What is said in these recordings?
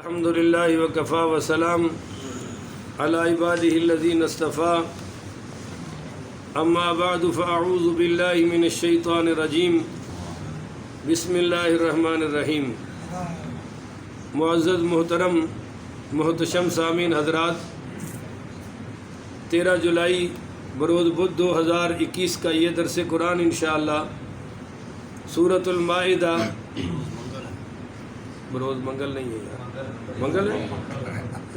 الحمد للہ وکفا وسلام علی عبادہ الذین اصطفیٰ اما بعد فاعوذ باللہ من الشیطان الرجیم بسم اللہ الرحمن الرحیم۔ معزز محترم محتشم سامعین حضرات، 13 جولائی بروز بدھ 2021 کا یہ درس قرآن انشاءاللہ سورۃ المائدہ، بروز منگل نہیں ہے یار، منگل ہے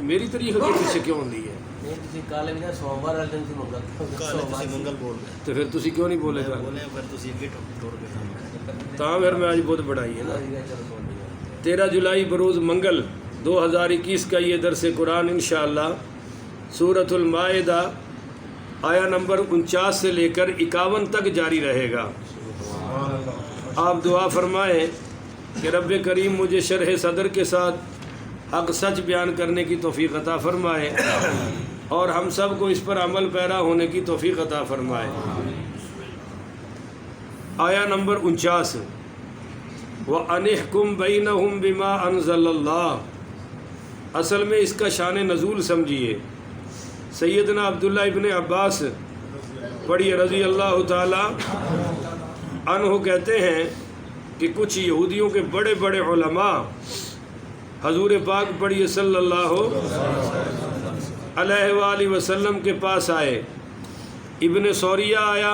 میری تاریخ کے پیچھے کیوں ہوندی ہے؟ تو پھر تسی کیوں نہیں بولے گا؟ تاں پھر میں آج بدھ بڑھائی ہے نا۔ 13 جولائی بروز منگل 2021 کا یہ درس قرآن انشاءاللہ سورۃ المائدہ آیا نمبر 49 سے لے کر 51 تک جاری رہے گا۔ آپ دعا فرمائیں کہ رب کریم مجھے شرح صدر کے ساتھ حق سچ بیان کرنے کی توفیق عطا فرمائے اور ہم سب کو اس پر عمل پیرا ہونے کی توفیق عطا فرمائے۔ آیا نمبر 49، وَأَنِحْكُمْ بَيْنَهُمْ بِمَا أَنزَلَ اللَّهُ۔ اصل میں اس کا شان نزول سمجھیے۔ سیدنا عبداللہ ابن عباس پڑھیے رضی اللہ تعالی عنہ کہتے ہیں کہ کچھ یہودیوں کے بڑے بڑے علماء حضور پاک پڑھیے صلی اللہ علیہ وآلہ وسلم کے پاس آئے۔ ابن سوریہ آیا،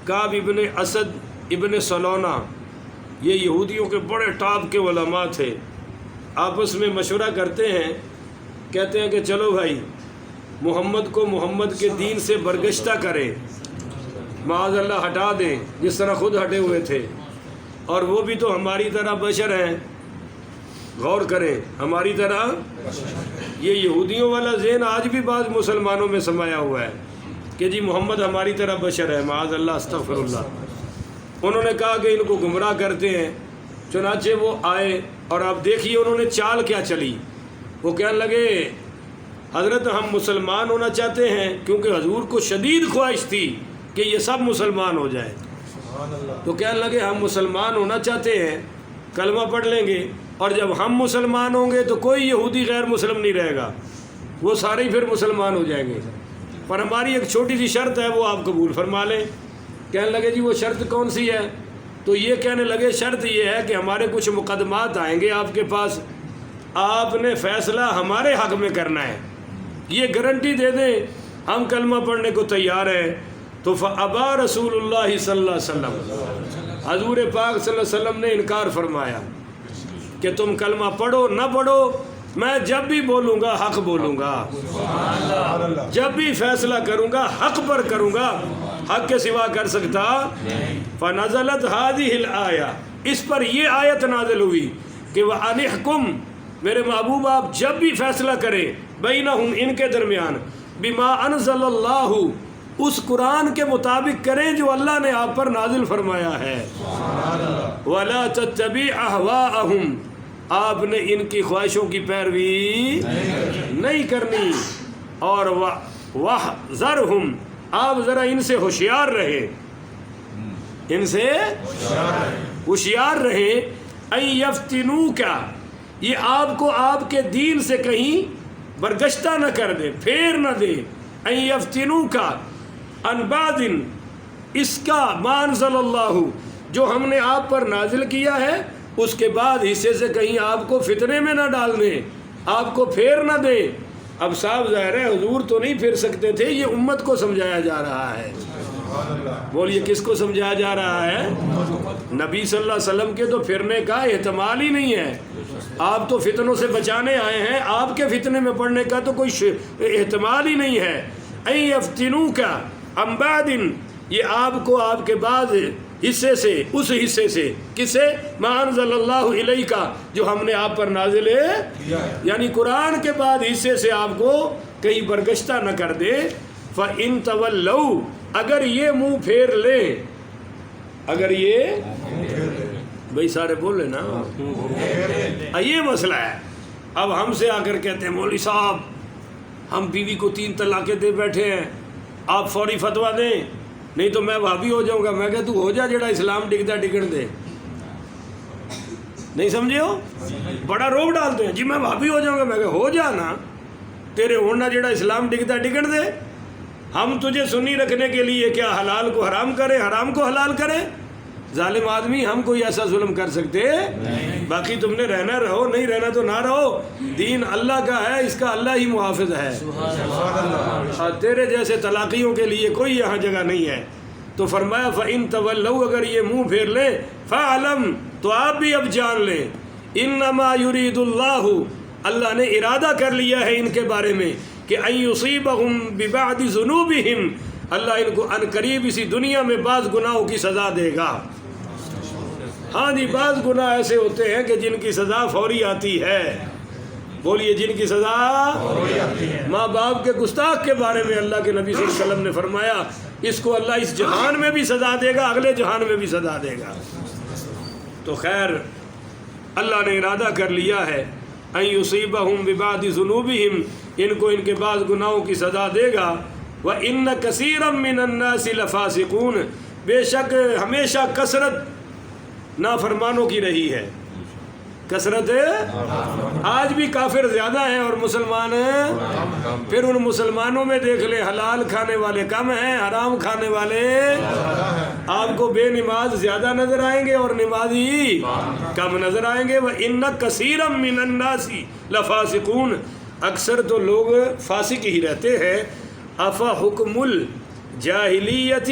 کعب ابن اسد ابن سلونہ، یہ یہودیوں کے بڑے ٹاپ کے علماء تھے۔ آپس میں مشورہ کرتے ہیں، کہتے ہیں کہ چلو بھائی محمد کو محمد کے دین سے برگشتہ کریں، معاذ اللہ ہٹا دیں جس طرح خود ہٹے ہوئے تھے، اور وہ بھی تو ہماری طرح بشر ہیں۔ غور کریں، ہماری طرح۔ یہ یہودیوں والا ذہن آج بھی بعض مسلمانوں میں سمایا ہوا ہے کہ جی محمد ہماری طرح بشر ہے، معاذ اللہ استغفر اللہ۔ انہوں نے کہا کہ ان کو گمراہ کرتے ہیں، چنانچہ وہ آئے اور آپ دیکھیے انہوں نے چال کیا چلی۔ وہ کہنے لگے حضرت ہم مسلمان ہونا چاہتے ہیں، کیونکہ حضور کو شدید خواہش تھی کہ یہ سب مسلمان ہو جائیں۔ تو کہنے لگے ہم مسلمان ہونا چاہتے ہیں، کلمہ پڑھ لیں گے، اور جب ہم مسلمان ہوں گے تو کوئی یہودی غیر مسلم نہیں رہے گا، وہ سارے ہی پھر مسلمان ہو جائیں گے، پر ہماری ایک چھوٹی سی شرط ہے وہ آپ قبول فرما لیں۔ کہنے لگے جی وہ شرط کون سی ہے؟ تو یہ کہنے لگے شرط یہ ہے کہ ہمارے کچھ مقدمات آئیں گے آپ کے پاس، آپ نے فیصلہ ہمارے حق میں کرنا ہے، یہ گارنٹی دے دیں ہم کلمہ پڑھنے کو تیار ہیں۔ تو فابا رسول اللہ صلی اللہ علیہ وسلم، حضور پاک صلی اللہ علیہ وسلم نے انکار فرمایا کہ تم کلمہ پڑھو نہ پڑھو، میں جب بھی بولوں گا حق بولوں گا، جب بھی فیصلہ کروں گا حق پر کروں گا، حق کے سوا کر سکتا۔ فنزلت هذه الآیہ، اس پر یہ آیت نازل ہوئی کہ وَأَنِحْكُمْ، میرے محبوب آپ جب بھی فیصلہ کریں بینہم، ان کے درمیان، بما انزل اللہ، اس قرآن کے مطابق کریں جو اللہ نے آپ پر نازل فرمایا ہے۔ وَلَا تَتَّبِعْ أَهْوَاءَهُمْ، آپ نے ان کی خواہشوں کی پیروی نہیں کرنی، اور وَاحْذَرْهُمْ، آپ ذرا ان سے ہوشیار رہیں، ان سے ہوشیار رہیں، أَن يَفْتِنُوكَ، یہ آپ کو آپ کے دین سے کہیں برگشتہ نہ کر دے، پھیر نہ دے۔ أَن يَفْتِنُوكَ عن بعد، اس کا ما انزل اللہ، جو ہم نے آپ پر نازل کیا ہے اس کے بعد حصے سے کہیں آپ کو فتنے میں نہ ڈال دیں، آپ کو پھیر نہ دیں۔ اب صاحب ظاہر ہے حضور تو نہیں پھیر سکتے تھے، یہ امت کو سمجھایا جا رہا ہے۔ بولیے کس کو سمجھایا جا رہا ہے؟ نبی صلی اللہ علیہ وسلم کے تو پھرنے کا احتمال ہی نہیں ہے، آپ تو فتنوں سے بچانے آئے ہیں، آپ کے فتنے میں پڑنے کا تو کوئی احتمال ہی نہیں ہے۔ أَن يَفْتِنُوكَ عن بعد، یہ آپ کو آپ کے بعد حصے سے، اس حصے سے، کسے؟ ما انزل اللہ الیک، جو ہم نے آپ پر نازل ہے، یعنی قرآن کے بعد حصے سے آپ کو کہیں برگشتہ نہ کر دے۔ فَإِن تَوَلَّوْا، اگر یہ منہ پھیر لیں، اگر یہ بھائی سارے بولے نا، یہ مسئلہ ہے۔ اب ہم سے آ کر کہتے ہیں مولوی صاحب ہم بیوی کو 3 طلاقیں دے بیٹھے ہیں، آپ فوری فتویٰ دیں نہیں تو میں وہابی ہو جاؤں گا۔ میں کہ تو ہو جا جڑا اسلام ڈگدا ڈگن دے۔ نہیں سمجھے ہو؟ بڑا روب ڈالتے ہیں جی میں وہابی ہو جاؤں گا. میں کہ ہو جانا, تیرے ہونا جڑا اسلام ڈگتا ڈگن دے. ہم تجھے سنی رکھنے کے لیے کیا حلال کو حرام کرے, حرام کو حلال کرے؟ ظالم آدمی, ہم کوئی ایسا ظلم کر سکتے؟ باقی تم نے رہنا رہو, نہیں رہنا تو نہ رہو. دین اللہ کا ہے, اس کا اللہ ہی محافظ ہے. اور تیرے جیسے طلاقیوں کے لیے کوئی یہاں جگہ نہیں ہے. تو فرمایا فَإِن تَوَلَّوْا, اگر یہ منہ پھیر لے, فَعْلَمْ, تو آپ بھی اب جان لیں, إِنَّمَا يُرِيدُ اللَّهُ, اللہ نے ارادہ کر لیا ہے ان کے بارے میں کہ أَن يُصِيبَهُمْ بِبَعْدِ ذُنُوبِهِمْ, اللہ ان کو ان قریب اسی دنیا میں بعض گناہوں کی سزا دے گا. ہاں جی, بعض گناہ ایسے ہوتے ہیں کہ جن کی سزا فوری آتی ہے. بولیے, جن کی سزا فوری آتی ہے. ماں باپ کے گستاخ کے بارے میں اللہ کے نبی صلی اللہ علیہ وسلم نے فرمایا اس کو اللہ اس جہان میں بھی سزا دے گا, اگلے جہان میں بھی سزا دے گا. تو خیر, اللہ نے ارادہ کر لیا ہے ان یصیبہم ببعض ذنوبہم, ان کو ان کے بعض گناہوں کی سزا دے گا. وَإِنَّ كَثِيرًا مِّنَ النَّاسِ لَفَاسِقُونَ, بے شک ہمیشہ کثرت نافرمانوں کی رہی ہے. کثرت آج بھی کافر زیادہ ہیں اور مسلمان ہیں. پھر ان مسلمانوں میں دیکھ لیں, حلال کھانے والے کم ہیں, حرام کھانے والے آپ کو بے نماز زیادہ نظر آئیں گے اور نمازی کم نظر آئیں گے. وَإِنَّ كَثِيرًا مِّنَ النَّاسِ لَفَاسِقُونَ, اکثر تو لوگ فاسق ہی رہتے ہیں. أَفَحُكْمُ الْجَاهِلِيَّةِ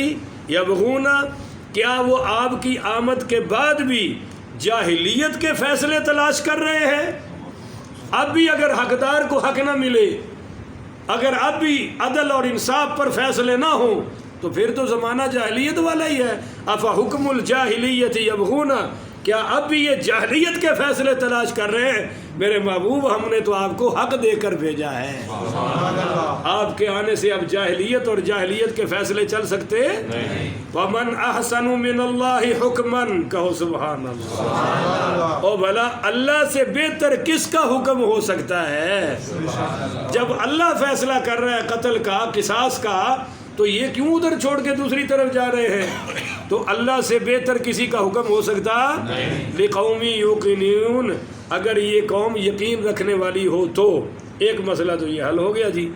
يَبْغُونَ, کیا وہ آپ کی آمد کے بعد بھی جاہلیت کے فیصلے تلاش کر رہے ہیں؟ اب بھی اگر حقدار کو حق نہ ملے, اگر اب بھی عدل اور انصاف پر فیصلے نہ ہوں, تو پھر تو زمانہ جاہلیت والا ہی ہے. افحکم الجاہلیت یبغون, کیا اب بھی یہ جاہلیت کے فیصلے تلاش کر رہے ہیں؟ میرے محبوب, ہم نے تو آپ کو حق دے کر بھیجا ہے. آپ کے آنے سے اب جاہلیت اور جاہلیت کے فیصلے چل سکتے نہیں. وَمَنْ أَحْسَنُ مِنَ اللَّهِ حُكْمًا, کہو سبحان اللہ. او بھلا اللہ سے بہتر کس کا حکم ہو سکتا ہے؟ جب اللہ فیصلہ کر رہا ہے قتل کا, قصاص کا, تو یہ کیوں ادھر چھوڑ کے دوسری طرف جا رہے ہیں؟ تو اللہ سے بہتر کسی کا حکم ہو سکتا نہیں. لِقَوْمِ يُوقِنُونَ, اگر یہ قوم یقین رکھنے والی ہو تو. ایک مسئلہ تو یہ حل ہو گیا جی.